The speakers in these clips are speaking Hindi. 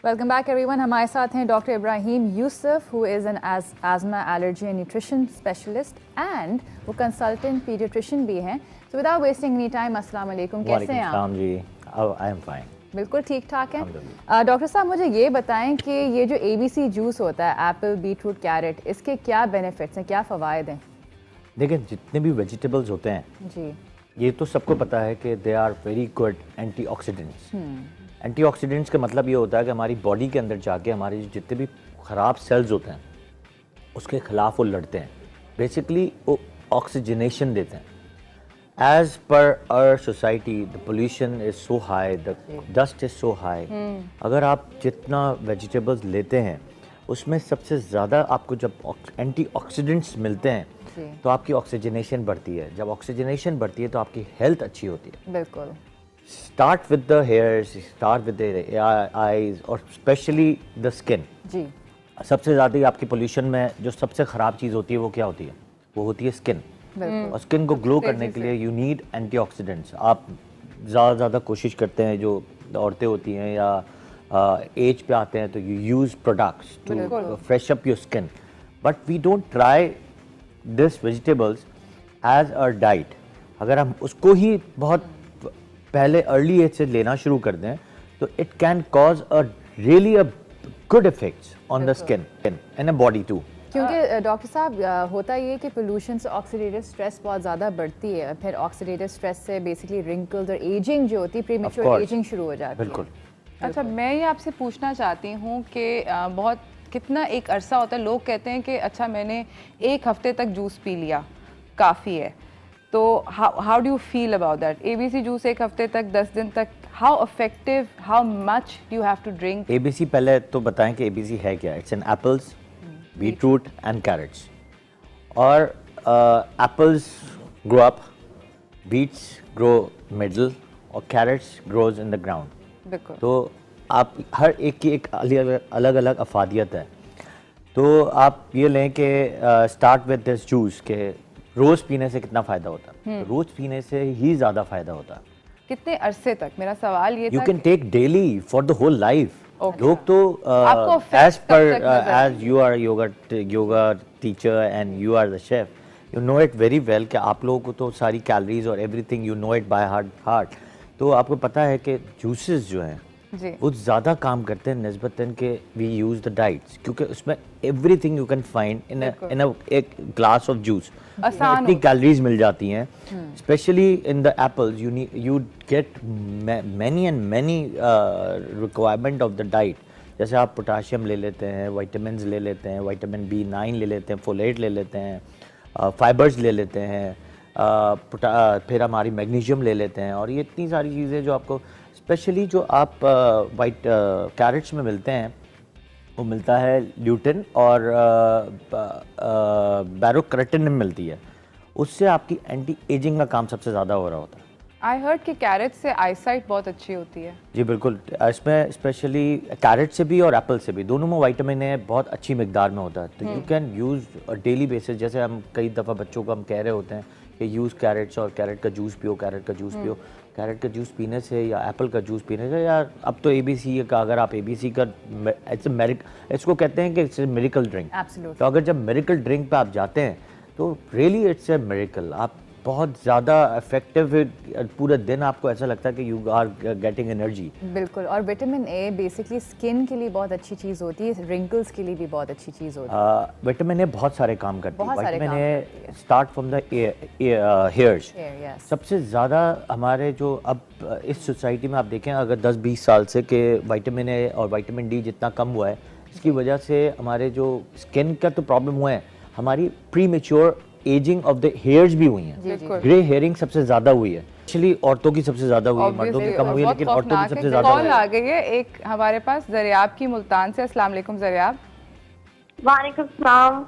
Welcome back everyone. हमारे साथ हैं doctor Ibrahim Yusuf who is an asthma allergy and nutrition specialist and वो कंसल्टेंट पीडियाट्रिशियन भी हैं। So without wasting any time, अस्सलाम वालेकुम, कैसे हैं आप? जी, आई एम फाइन। बिल्कुल ठीक ठाक हैं। डॉक्टर साहब मुझे ये बताएं कि ये जो ABC जूस होता है, एप्पल, बीटरूट, कैरेट, इसके क्या बेनिफिट्स हैं, क्या फ़वाइद हैं? देखिए, जितने भी वेजिटेबल्स होते हैं जी, ये तो सबको पता है कि they are very good antioxidants. Antioxidants का मतलब ये होता है कि हमारी बॉडी के अंदर जाके हमारे जितने भी ख़राब सेल्स होते हैं उसके ख़िलाफ़ वो लड़ते हैं। बेसिकली वो ऑक्सीजनेशन देते हैं। As per our society the pollution is so high, the dust is so high. अगर आप जितना वेजिटेबल्स लेते हैं उसमें सबसे ज़्यादा आपको जब एंटीऑक्सीडेंट्स मिलते हैं तो आपकी ऑक्सीजनेशन बढ़ती है। जब ऑक्सीजनेशन बढ़ती है तो आपकी हेल्थ अच्छी होती है। बिल्कुल। Start with the hairs, start with the eyes और स्पेशली द स्किन। जी, सबसे ज़्यादा आपकी पोल्यूशन में जो सबसे ख़राब चीज़ होती है वो क्या होती है? वो होती है स्किन। और स्किन को ग्लो करने के लिए यू नीड एंटीऑक्सीडेंट्स। आप ज़्यादा कोशिश करते हैं, जो औरतें होती हैं या एज पे आते हैं, तो you use products to fresh up your skin, but we don't try this vegetables as a diet. अगर हम उसको ही बहुत पहले अर्ली एज से लेना शुरू कर दें तो it can cause a really a good effects on the skin and a body too. क्योंकि डॉक्टर साहब होता ये कि पोल्यूशन से ऑक्सीडेटिव स्ट्रेस बहुत ज़्यादा बढ़ती है, फिर ऑक्सीडेटिव स्ट्रेस से बेसिकली रिंकल्स और एजिंग जो होती है, प्रीमेच्योर एजिंग शुरू हो जाती है। बिल्कुल। अच्छा, मैं ये आपसे पूछना चाहती हूँ कि बहुत कितना एक अरसा होता है, लोग कहते हैं कि अच्छा मैंने एक हफ्ते तक जूस पी लिया काफ़ी है, तो how do you feel about that? ABC juice एक हफ्ते तक, 10 दिन तक, how effective, how much do you have to drink? ABC पहले तो बताएं कि ABC है क्या? It's an apples, beetroot and carrots. और apples grow up, beets grow middle और carrots grows in the ground. बिल्कुल। तो आप हर एक की एक अलग अलग अफादियत है। तो आप ये लें कि स्टार्ट विद दिस जूस के रोज़ पीने से कितना फ़ायदा होता है? तो रोज़ पीने से ही ज़्यादा फ़ायदा होता है। कितने अरसे तक? मेरा सवाल ये यू था can take daily for the whole life. लोग तो आपको एज effects पर कब तक नजर as you are yoga teacher and you are the chef, you know it very well कि आप लोगों को तो सारी कैलोरीज और everything you know it by heart. तो आपको पता है कि जूसेस जो हैं जी, वो ज़्यादा काम करते हैं निस्बतन के वी यूज़ द डाइट्स, क्योंकि उसमें एवरीथिंग यू कैन फाइंड इन एक ग्लास ऑफ जूस। आसान इतनी कैलोरीज मिल जाती हैं, specially in the apples you get many and many requirement of the diet. जैसे आप पोटाशियम ले लेते हैं, विटामिन ले लेते हैं, विटामिन B9 ले लेते हैं, फोलेट ले लेते हैं, फाइबर्स ले लेते हैं, फिर हमारी मैग्नीशियम ले लेते हैं। और ये इतनी सारी चीज़ें जो आपको स्पेशली जो आप वाइट कैरेट्स में मिलते हैं, वो मिलता है ल्यूटिन और बैरोकैरोटिन में मिलती है। उससे आपकी एंटी एजिंग का काम सबसे ज़्यादा हो रहा होता है। आई हर्ड कि कैरेट से आईसाइट बहुत अच्छी होती है। जी बिल्कुल। इसमें स्पेशली कैरेट से भी और एप्पल से भी, दोनों में विटामिन ए बहुत अच्छी मिकदार में होता है। तो you can use daily basis. जैसे हम कई दफ़ा बच्चों को हम कह रहे होते हैं कि यूज़ कैरेट्स और कैरेट का जूस पियो, कैरेट का जूस पियो। कैरेट का जूस पीने से या एप्पल का जूस पीने से, या अब तो ABC का, अगर आप ABC का इसको कहते हैं कि it's a miracle drink. Absolutely. तो अगर जब मिरेकल ड्रिंक पे आप जाते हैं तो रियली इट्स ए मिरेकल। आप बहुत ज़्यादा इफेक्टिव, पूरे दिन आपको ऐसा लगता है कि यू आर गेटिंग एनर्जी। बिल्कुल। और विटामिन A बेसिकली स्किन के लिए बहुत अच्छी चीज़ होती है, रिंकल्स के लिए भी बहुत अच्छी चीज़ होती है। विटामिन ए बहुत सारे काम करती है। बहुत सारे विटामिन काम करती ए है। Start from the hairs. yes। सबसे ज़्यादा हमारे जो अब इस सोसाइटी में आप देखें, अगर 10-20 साल से कि विटामिन ए और विटामिन D जितना कम हुआ है, इसकी वजह से हमारे जो स्किन का तो प्रॉब्लम हुआ है, हमारी pre mature ageing of the hairs भी हुई हैं। ग्रे हेयरिंग सबसे ज़्यादा हुई है, एक्चुअली औरतों की सबसे ज़्यादा हुई है, मर्दों की कम हुई है, लेकिन औरतों की सबसे ज़्यादा। कॉल आ गई है एक हमारे पास ज़रियाब की, मुल्तान से। अस्सलाम वालेकुम ज़रियाब। वालेकुम सलाम।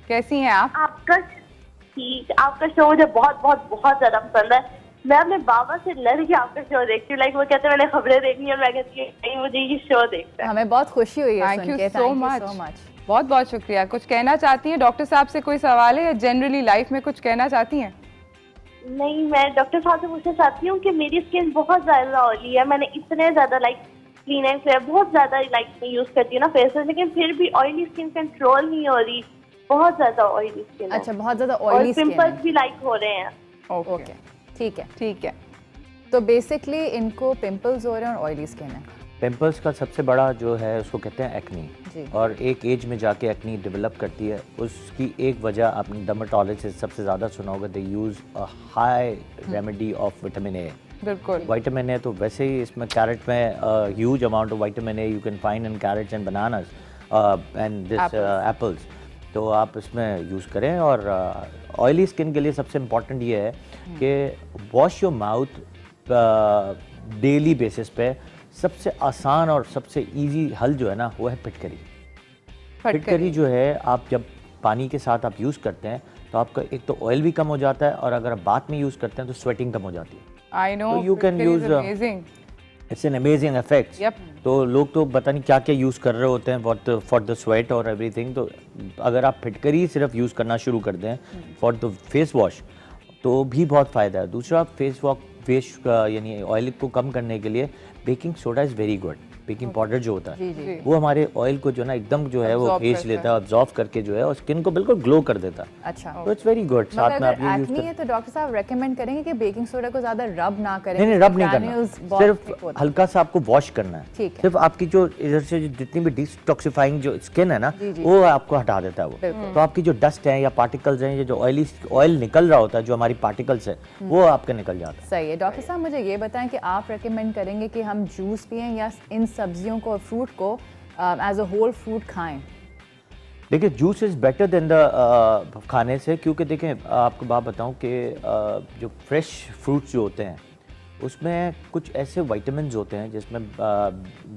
कैसी हैं आप? आपका शो मुझे बहुत बहुत बहुत ज्यादा पसंद है। मैं अपने बाबा से लड़ के आपका शो देखती हूँ। लाइक वो कहते हैं मैंने खबरें देखनी है और मैं कहती हूँ नहीं, मुझे ये शो देखना है। हमें बहुत खुशी हुई है थैंक सुन यू के। So much. बहुत बहुत शुक्रिया। कुछ कहना चाहती हैं डॉक्टर साहब से? कोई सवाल है या जनरली लाइफ में कुछ कहना चाहती हैं? नहीं, मैं डॉक्टर साहब से पूछना चाहती हूँ कि मेरी स्किन बहुत ज्यादा ऑयली है। मैंने इतने ज्यादा क्लीनेक्स है, बहुत ज्यादा लाइक मैं यूज करती हूँ ना फेस वॉश, लेकिन फिर भी ऑयली स्किन कंट्रोल नहीं हो रही, बहुत ज्यादा ऑयली स्किन है। अच्छा, बहुत ज्यादा और ऑयली स्किन पिंपल्स भी लाइक हो रहे हैं। ओके, ठीक है। ठीक है। तो बेसिकली इनको पिंपल्स हो रहे हैं और ऑयली स्किन है। पिंपल्स का सबसे बड़ा जो है उसको कहते हैं एक्नी, जी। और एक एज में जाके एक्नी डेवलप करती है। उसकी एक वजह आपने डर्मेटोलॉजिस्ट सबसे ज़्यादा सुना होगा, they use a high remedy of vitamin A. बिल्कुल। विटामिन ए तो वैसे ही इसमें कैरेट में huge amount of vitamin A you can find in carrots and bananas and this apples, तो आप इसमें यूज़ करें। और ऑयली स्किन के लिए सबसे इम्पॉर्टेंट ये है कि wash your mouth daily basis पे। सबसे आसान और सबसे इजी हल जो है ना वो है फिटकरी। फिटकरी जो है आप जब पानी के साथ आप यूज़ करते हैं तो आपका एक तो ऑयल भी कम हो जाता है, और अगर आप बाथ में यूज़ करते हैं तो स्वेटिंग कम हो जाती है। I know, So you can use it's an amazing effects. Yep. तो लोग तो पता नहीं क्या क्या यूज़ कर रहे होते हैं फॉर द स्वेट और एवरीथिंग। तो अगर आप फिटकरी सिर्फ यूज़ करना शुरू कर दें फॉर द फेस वॉश तो भी बहुत फ़ायदा है। दूसरा फेस यानी ऑयल को कम करने के लिए baking soda is very good. Baking powder जो होता है वो हमारे ऑयल को जो ना एकदम जो है वो खींच लेता है, ऑब्जॉर्व करके जो है और स्किन को बिल्कुल ग्लो कर देता है। अच्छा, तो इट्स वेरी गुड। साथ में आप ये यूज एक्नी है तो डॉक्टर साहब रेकमेंड करेंगे कि बेकिंग सोडा को ज्यादा रब ना करें? नहीं, रब नहीं करना, सिर्फ हल्का सा आपको वॉश करना है। ठीक है। सिर्फ आपकी जो इधर से जितनी भी डिटॉक्सिफाइंग जो स्किन है ना वो आपको हटा देता है वो। तो आपकी जो डस्ट है या पार्टिकल्स हैं या जो ऑयल निकल रहा होता है, जो हमारी पार्टिकल्स है वो आपके निकल जाता है। सही है। डॉक्टर साहब मुझे ये बताएं कि आप रेकमेंड करेंगे कि हम जूस पिएं या इन सब्जियों को, फ्रूट को एज अ होल फ्रूट खाएं? देखिए, juice is better than the खाने से, क्योंकि देखें आपको बात बताऊं कि जो फ्रेश फ्रूट्स जो होते हैं उसमें कुछ ऐसे विटामिन्स होते हैं जिसमें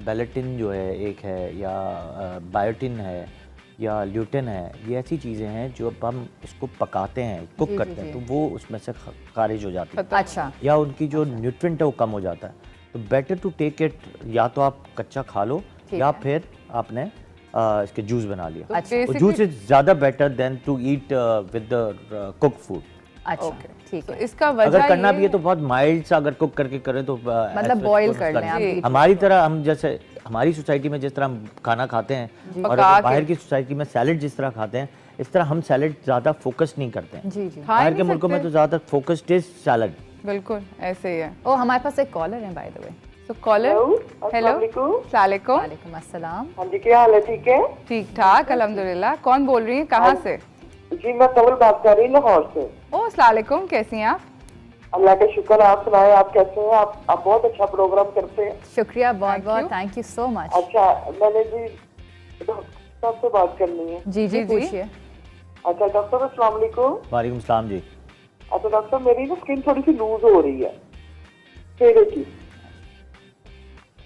बेलेटिन जो है एक है, या बायोटिन है, या ल्यूटिन है। ये ऐसी चीज़ें हैं जो अब हम इसको पकाते हैं, कुक करते हैं, तो वो उसमें से खारिज हो जाती है। अच्छा। या उनकी जो न्यूट्रिएंट है वो कम हो जाता है। तो बेटर टू टेक इट, या तो आप कच्चा खा लो या फिर आपने इसके जूस बना लिया। अच्छा। जूस इज ज़्यादा better than to eat with the cook food. अच्छा, ठीक है। इसका वजह अगर करना भी है तो बहुत माइल्ड सा अगर कुक करके करें तो मतलब बॉईल कर लें आप। हमारी तरह हम जैसे हमारी सोसाइटी में जिस तरह हम खाना खाते हैं और बाहर की सोसाइटी में सैलेड जिस तरह खाते हैं, इस तरह हम सैलेड ज़्यादा फोकस नहीं करते हैं। जी जी। बाहर के मुल्कों में तो ज़्यादातर फोकस्ड इज सैलेड। बिल्कुल ऐसे ही है। ओ, हमारे पास एक कॉलर है बाय द वे। तो कॉलर, हेलो, वालेकुम। वालेकुम अस्सलाम। हाँ जी, क्या हाल है? ठीक है, ठीक ठाक अल्हम्दुलिल्लाह। कौन बोल रही हैं, कहाँ से? जी मैं कवल बात कर रही हूँ लाहौर से। ओ सलालेकुम, कैसी हैं आप? अल्लाह का शुक्र, आप सुनाए, आप कैसे हैं? आप बहुत अच्छा प्रोग्राम करते हैं। शुक्रिया, बहुत बहुत थैंक यू सो मच। अच्छा, मैंने जी डॉक्टर साहब से बात करनी है। जी जी पूछिए। अच्छा डॉक्टर, अस्सलाम वालेकुम। वालेकुम सलाम जी। अच्छा डॉक्टर साहब, मेरी ना स्किन थोड़ी सी लूज हो रही है चेहरे की।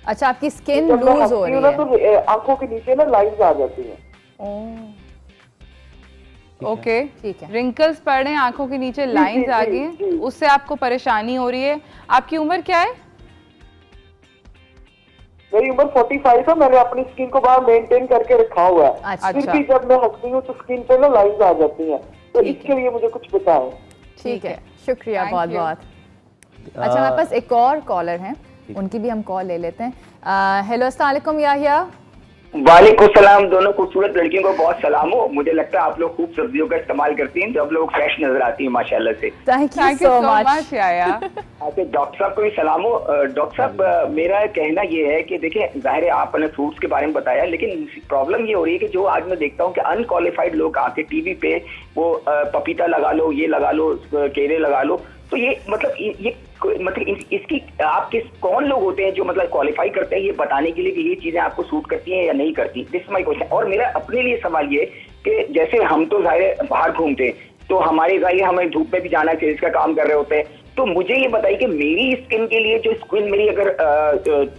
अच्छा, आपकी स्किन लूज हो रही है तो आंखों के नीचे ना लाइंस आ जाती हैं। ओके, ठीक है। रिंकल्स पड़ रहे हैं, आंखों के नीचे लाइंस आ गई हैं, उससे आपको परेशानी हो रही है। आपकी उम्र क्या है? मेरी उम्र 45 है। मैंने अपनी स्किन को बाहर मेंटेन करके रखा हुआ है। फिर भी जब मैं हंसती हूँ तो स्किन पे ना लाइंस आ जाती हैं, तो इसके लिए मुझे कुछ बताएं। ठीक है, शुक्रिया बहुत बहुत। अच्छा, हमारे पास एक और कॉलर हैं, उनकी भी हम कॉल ले लेते हैं। हेलो, अस्सलाम वालेकुम याहिया। वालेकुम सलाम। दोनों खूबसूरत लड़कियों को बहुत सलाम हो। मुझे लगता है आप लोग खूब सब्जियों का इस्तेमाल करती हैं, जो आप लोग फ्रेश नजर आती हैं माशाल्लाह से। थैंक यू सो मच याया। अच्छा, डॉक्टर साहब को भी सलाम हो। डॉक्टर साहब, मेरा कहना ये है कि देखिए, जाहिर है आपने फ्रूट्स के बारे में बताया, लेकिन प्रॉब्लम ये हो रही है कि जो आज मैं देखता हूँ कि अनक्वालिफाइड लोग आके टीवी पे वो पपीता लगा लो, ये लगा लो, केले लगा लो, तो ये मतलब इसकी आप कौन लोग होते हैं जो मतलब क्वालिफाई करते हैं ये बताने के लिए कि ये चीजें आपको सूट करती हैं या नहीं करती? This my question. और मेरा अपने लिए सवाल ये कि जैसे हम तो जाहिर बाहर घूमते हैं, तो हमारे जाहिर हमें धूप में भी जाना चाहिए, इसका काम कर रहे होते हैं, तो मुझे ये बताइए कि मेरी स्किन के लिए जो स्किन मेरी अगर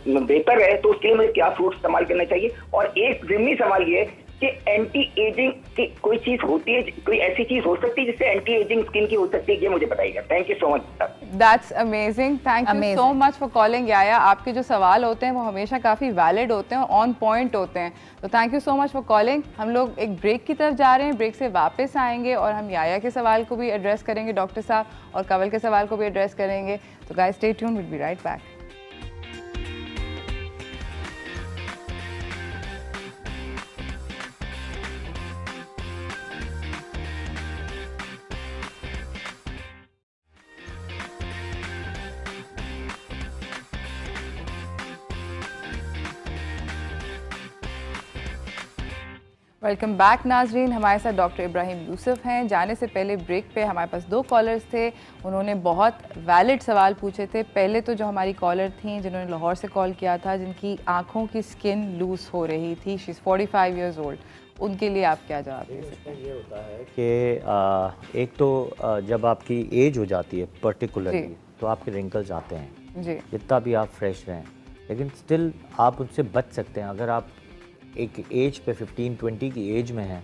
बेहतर है तो उसके लिए मुझे क्या फ्रूट इस्तेमाल करना चाहिए? और एक जिम्मी सवाल ये कि एंटी एजिंग की कोई चीज होती है, कोई ऐसी चीज हो सकती है जिससे एंटी एजिंग स्किन की हो सकती है? ये मुझे बताइएगा। Thank you so much. That's amazing, thank you so much for calling याया। आपके जो सवाल होते हैं वो हमेशा काफ़ी वैलिड होते हैं, ऑन पॉइंट होते हैं, तो thank you so much for calling. हम लोग एक ब्रेक की तरफ जा रहे हैं, ब्रेक से वापस आएंगे और हम याया के सवाल को भी एड्रेस करेंगे डॉक्टर साहब, और कवल के सवाल को भी एड्रेस करेंगे। तो guys stay tuned, will be right back. Welcome back नाजरीन, हमारे साथ डॉक्टर इब्राहिम यूसुफ हैं। जाने से पहले ब्रेक पे हमारे पास 2 कॉलर्स थे, उन्होंने बहुत वैलिड सवाल पूछे थे। पहले तो जो हमारी कॉलर थी जिन्होंने लाहौर से कॉल किया था, जिनकी आँखों की स्किन लूज हो रही थी, शी इज़ 45 ईयर्स ओल्ड, उनके लिए आप क्या जवाब दें? इसमें ये होता है कि एक तो जब आपकी एज हो जाती है पर्टिकुलरली तो आपके रिंकल्स आते हैं जी, जितना भी आप फ्रेश रहें, लेकिन स्टिल आप उनसे बच सकते हैं अगर आप एक एज पे 15-20 की एज में हैं।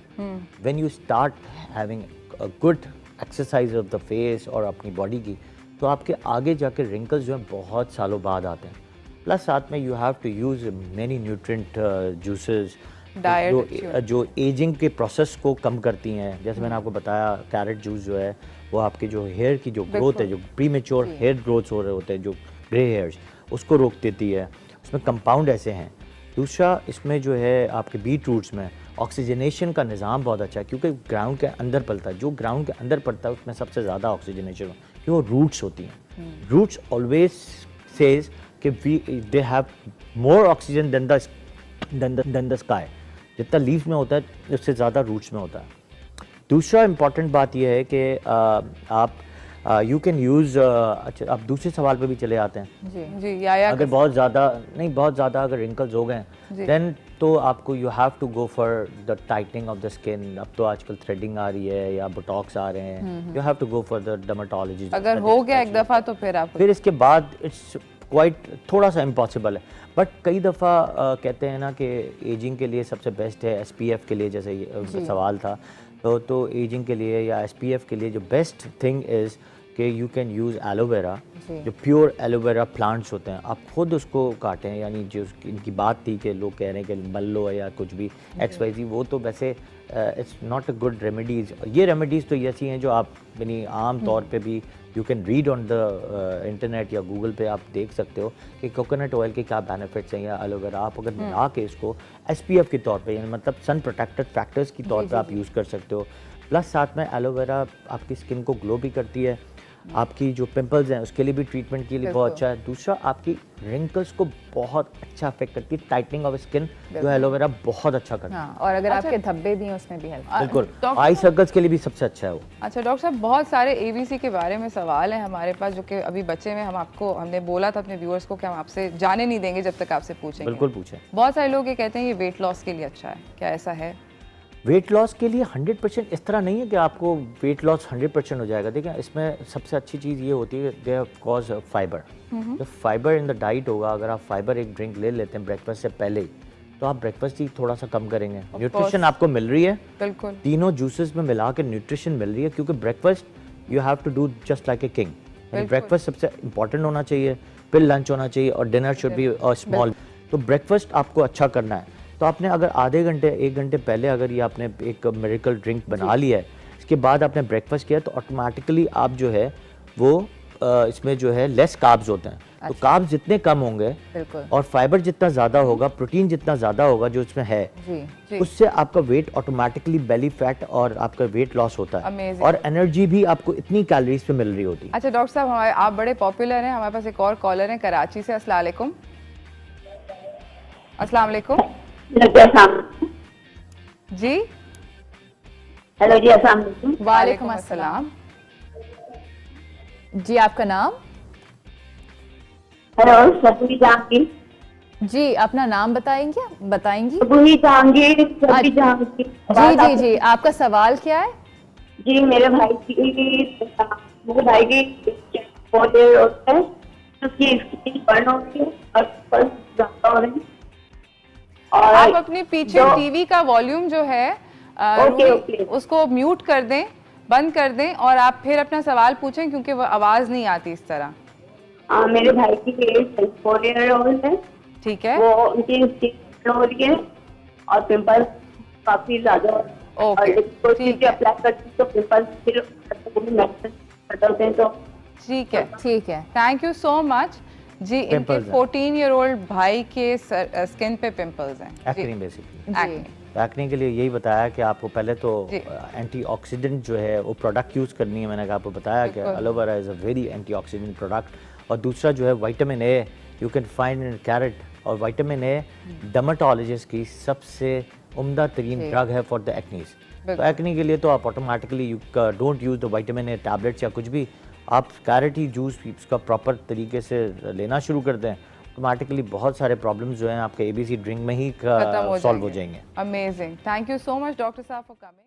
When you start having a good exercise of the face और अपनी बॉडी की, तो आपके आगे जाके रिंकल्स जो हैं बहुत सालों बाद आते हैं। प्लस साथ में you have to use many nutrient juices जो एजिंग के प्रोसेस को कम करती हैं। जैसे मैंने आपको बताया, कैरेट जूस जो है वो आपके जो हेयर की जो ग्रोथ है, जो प्रीमेच्योर हेयर ग्रोथ हो रहे होते हैं, जो ग्रे हेयर्स, उसको रोक देती है। उसमें कंपाउंड ऐसे हैं। दूसरा, इसमें जो है आपके बीट रूट्स में ऑक्सीजनेशन का निज़ाम बहुत अच्छा है, क्योंकि ग्राउंड के अंदर पलता है। जो ग्राउंड के अंदर पड़ता है उसमें सबसे ज़्यादा ऑक्सीजनेशन, क्योंकि वो रूट्स होती हैं। रूट्स ऑलवेज सेज कि they have more oxygen than the sky. जितना लीव्स में होता है उससे ज़्यादा रूट्स में होता है। दूसरा इम्पॉर्टेंट बात यह है कि आप यू कैन यूज़, अच्छा अब दूसरे सवाल पे भी चले आते हैं जी जी, या अगर बहुत ज़्यादा अगर रिंकल्स हो गए देन तो आपको you have to go for the tightening of the skin. अब तो आजकल थ्रेडिंग आ रही है या बोटॉक्स आ रहे हैं, you have to go for the dermatologist. अगर हो गया एक दफ़ा तो फिर इसके बाद इट्स क्वाइट थोड़ा सा इम्पॉसिबल है। बट कई दफ़ा कहते हैं ना कि एजिंग के लिए सबसे बेस्ट है SPF के लिए, जैसे ये सवाल था, तो एजिंग के लिए या SPF के लिए जो बेस्ट थिंग इज़ कि यू कैन यूज़ एलोवेरा, जो प्योर एलोवेरा प्लांट्स होते हैं, आप खुद उसको काटें। यानी जो इनकी बात थी कि लोग कह रहे हैं कि मल लो या कुछ भी XYZ, वो तो वैसे it's not a good remedies. ये रेमेडीज़ तो ऐसी हैं जो आप यानी आम तौर पे भी you can read on the internet या गूगल पे आप देख सकते हो कि कोकोनट ऑयल के क्या बेनिफिट्स हैं या एलोवेरा आप अगर मिला के इसको SPF के तौर पे, यानी मतलब सन प्रोटेक्टेड फैक्टर्स की तौर पे आप यूज़ कर सकते हो। प्लस साथ में एलोवेरा आपकी स्किन को ग्लो भी करती है, आपकी जो पिंपल्स हैं उसके लिए भी ट्रीटमेंट के लिए बहुत अच्छा है। दूसरा, आपकी रिंकल्स को बहुत अच्छा अफेक्ट करती है, टाइटनिंग ऑफ स्किन जो एलोवेरा बहुत अच्छा करता है। और अगर आपके धब्बे भी हैं उसमें भी हेल्प। बिल्कुल, आई सर्कल्स के लिए भी सबसे अच्छा है वो। अच्छा डॉक्टर साहब, बहुत सारे ABC के बारे में सवाल हैं हमारे पास जो कि अभी बचे हुए। हमने बोला था अपने व्यूअर्स को कि हम आपसे जाने नहीं देंगे जब तक आपसे पूछेंगे। बिल्कुल पूछें। बहुत सारे लोग ये कहते हैं ये वेट लॉस के लिए अच्छा है, क्या ऐसा है? वेट लॉस के लिए 100% इस तरह नहीं है कि आपको वेट लॉस 100% हो जाएगा। देखिए, इसमें सबसे अच्छी चीज़ ये होती है दे कॉज फाइबर। जब फाइबर इन द डाइट होगा, अगर आप फाइबर एक ड्रिंक ले लेते हैं ब्रेकफास्ट से पहले ही, तो आप ब्रेकफास्ट ही थोड़ा सा कम करेंगे। न्यूट्रिशन आपको मिल रही है, बिल्कुल तीनों जूसेस में मिला के न्यूट्रिशन मिल रही है, क्योंकि breakfast you have to do just like a king. Breakfast सबसे इंपॉर्टेंट होना चाहिए, फिर लंच होना चाहिए और डिनर शुड बी स्मॉल। तो ब्रेकफास्ट आपको अच्छा करना है, तो आपने अगर आधे घंटे 1 घंटे पहले अगर ये आपने एक मिरेकल ड्रिंक बना लिया है, इसके बाद आपने ब्रेकफास्ट किया, तो ऑटोमेटिकली आप जो है वो इसमें जो है लेस कार्ब्स होते हैं। तो कार्ब्स जितने कम होंगे और फाइबर जितना ज़्यादा होगा, प्रोटीन जितना ज़्यादा होगा जो इसमें है, उससे आपका वेट ऑटोमेटिकली बेली फैट और आपका वेट लॉस होता है। और एनर्जी भी आपको इतनी कैलोरीज पे मिल रही होती है। अच्छा डॉक्टर साहब, आप बड़े पॉपुलर हैं, हमारे पास एक और कॉलर है कराची से। अस्सलाम वालेकुम। अस्सलाम वालेकुम जी। हेलो जी, अस्सलाम वालेकुम। वालेकुम अस्सलाम जी, आपका नाम? हेलो, सब्बी जहांगीर जी, अपना नाम बताएंगी? सब्बी जहांगीर। जी, आपका सवाल क्या है? जी, मेरे भाई की 4 ईयर होता है, उसकी स्किन बर्न हो रही है और पल्स ज्यादा हो रही है। और आप अपने पीछे टीवी का वॉल्यूम जो है उसको म्यूट कर दें, बंद कर दें और आप फिर अपना सवाल पूछें, क्योंकि वो आवाज नहीं आती इस तरह। मेरे भाई की एज 4 ईयर ओल्ड है। ठीक है। वो उनकी स्किन हो रही है और पिंपल्स काफी ज्यादा। ओके, ठीक है। अप्लाई करती तो पिंपल्स फिर होते हैं। तो ठीक है, थैंक यू सो मच जी। इनके 14 ईयर ओल्ड भाई के स्किन पे पिंपल्स हैं। Acne basically. एक्ने के लिए यही बताया कि आपको पहले तो एंटीऑक्सीडेंट जो है वो प्रोडक्ट यूज़ करनी है। मैंने आपको बताया कि aloe vera is a very antioxidant product. और दूसरा जो है vitamin A you can find in carat. और विटामिन ए डर्मेटोलॉजिस्ट की सबसे उम्दा तरीन ड्रग है फॉर द एक्नीज। तो एक्नी के लिए तो आप automatically you don't use the vitamin A tablets या कुछ भी, आप कैरेट ही जूस इसका प्रॉपर तरीके से लेना शुरू कर दें, ऑटोमेटिकली बहुत सारे प्रॉब्लम्स जो हैं आपके ABC ड्रिंक में ही सॉल्व हो जाएंगे। Amazing, thank you so much doctor साहब फॉर कमिंग।